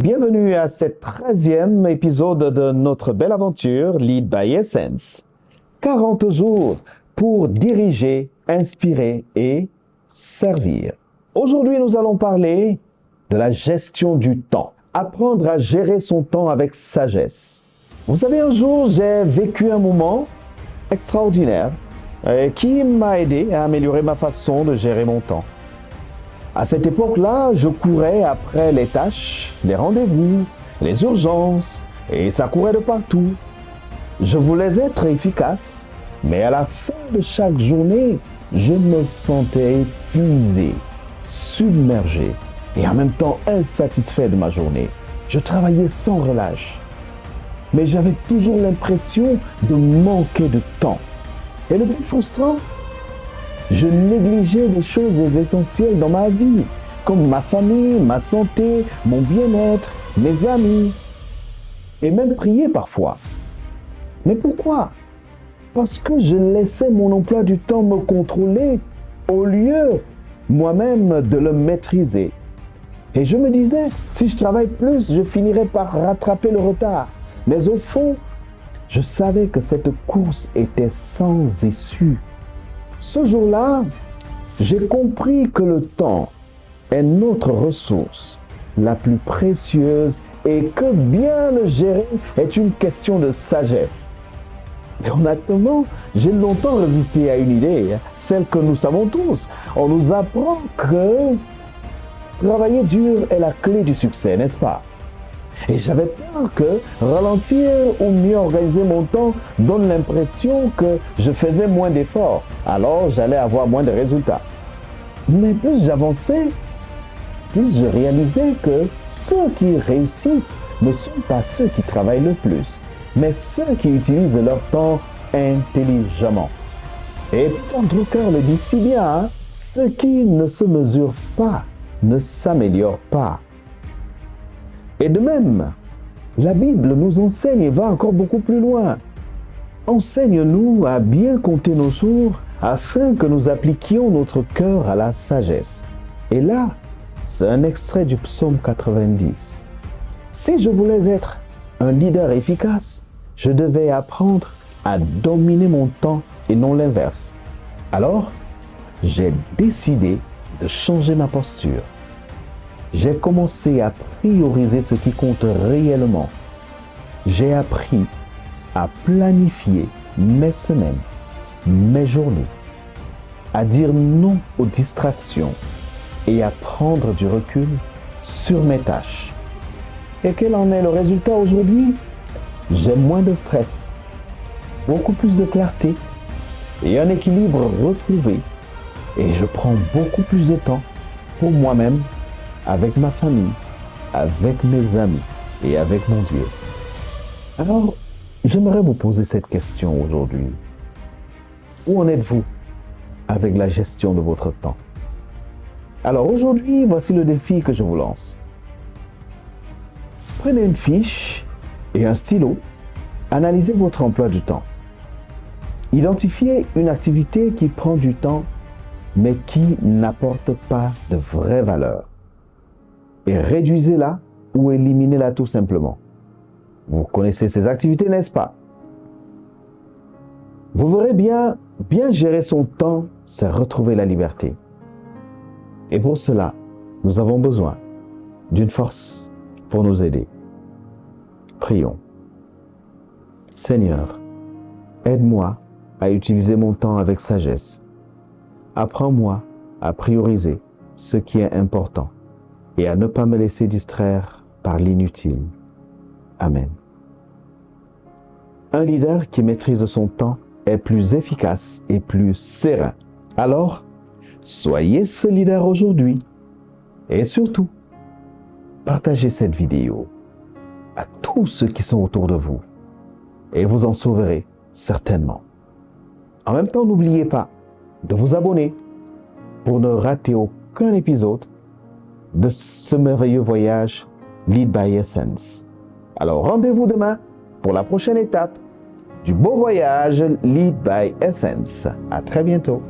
Bienvenue à ce 13e épisode de notre belle aventure Lead by Essence. 40 jours pour diriger, inspirer et servir. Aujourd'hui, nous allons parler de la gestion du temps. Apprendre à gérer son temps avec sagesse. Vous savez, un jour, j'ai vécu un moment extraordinaire qui m'a aidé à améliorer ma façon de gérer mon temps. À cette époque-là, je courais après les tâches, les rendez-vous, les urgences, et ça courait de partout. Je voulais être efficace, mais à la fin de chaque journée, je me sentais épuisé, submergé et en même temps insatisfait de ma journée. Je travaillais sans relâche, mais j'avais toujours l'impression de manquer de temps. Et le plus frustrant, je négligeais des choses essentielles dans ma vie, comme ma famille, ma santé, mon bien-être, mes amis, et même prier parfois. Mais pourquoi? Parce que je laissais mon emploi du temps me contrôler au lieu moi-même de le maîtriser. Et je me disais, si je travaille plus, je finirai par rattraper le retard. Mais au fond, je savais que cette course était sans issue. Ce jour-là, j'ai compris que le temps est notre ressource la plus précieuse et que bien le gérer est une question de sagesse. Et honnêtement, j'ai longtemps résisté à une idée, celle que nous savons tous. On nous apprend que travailler dur est la clé du succès, n'est-ce pas? Et j'avais peur que ralentir ou mieux organiser mon temps donne l'impression que je faisais moins d'efforts. Alors j'allais avoir moins de résultats. Mais plus j'avançais, plus je réalisais que ceux qui réussissent ne sont pas ceux qui travaillent le plus, mais ceux qui utilisent leur temps intelligemment. Et Peter Drucker le dit si bien, ce qui ne se mesure pas ne s'améliore pas. Et de même, la Bible nous enseigne et va encore beaucoup plus loin. Enseigne-nous à bien compter nos jours afin que nous appliquions notre cœur à la sagesse. Et là, c'est un extrait du psaume 90. Si je voulais être un leader efficace, je devais apprendre à dominer mon temps et non l'inverse. Alors, j'ai décidé de changer ma posture. J'ai commencé à prioriser ce qui compte réellement. J'ai appris à planifier mes semaines, mes journées, à dire non aux distractions et à prendre du recul sur mes tâches. Et quel en est le résultat aujourd'hui? J'ai moins de stress, beaucoup plus de clarté et un équilibre retrouvé. Et je prends beaucoup plus de temps pour moi-même, avec ma famille, avec mes amis et avec mon Dieu. Alors, j'aimerais vous poser cette question aujourd'hui. Où en êtes-vous avec la gestion de votre temps? Alors aujourd'hui, voici le défi que je vous lance. Prenez une fiche et un stylo, analysez votre emploi du temps. Identifiez une activité qui prend du temps mais qui n'apporte pas de vraie valeur. Et réduisez-la ou éliminez-la tout simplement. Vous connaissez ces activités, n'est-ce pas? Vous verrez bien gérer son temps, c'est retrouver la liberté. Et pour cela, nous avons besoin d'une force pour nous aider. Prions. Seigneur, aide-moi à utiliser mon temps avec sagesse. Apprends-moi à prioriser ce qui est important et à ne pas me laisser distraire par l'inutile. Amen. Un leader qui maîtrise son temps est plus efficace et plus serein. Alors, soyez ce leader aujourd'hui. Et surtout, partagez cette vidéo à tous ceux qui sont autour de vous. Et vous en sauverez certainement. En même temps, n'oubliez pas de vous abonner pour ne rater aucun épisode de ce merveilleux voyage Lead by Essence. Alors rendez-vous demain pour la prochaine étape du beau voyage Lead by Essence. À très bientôt.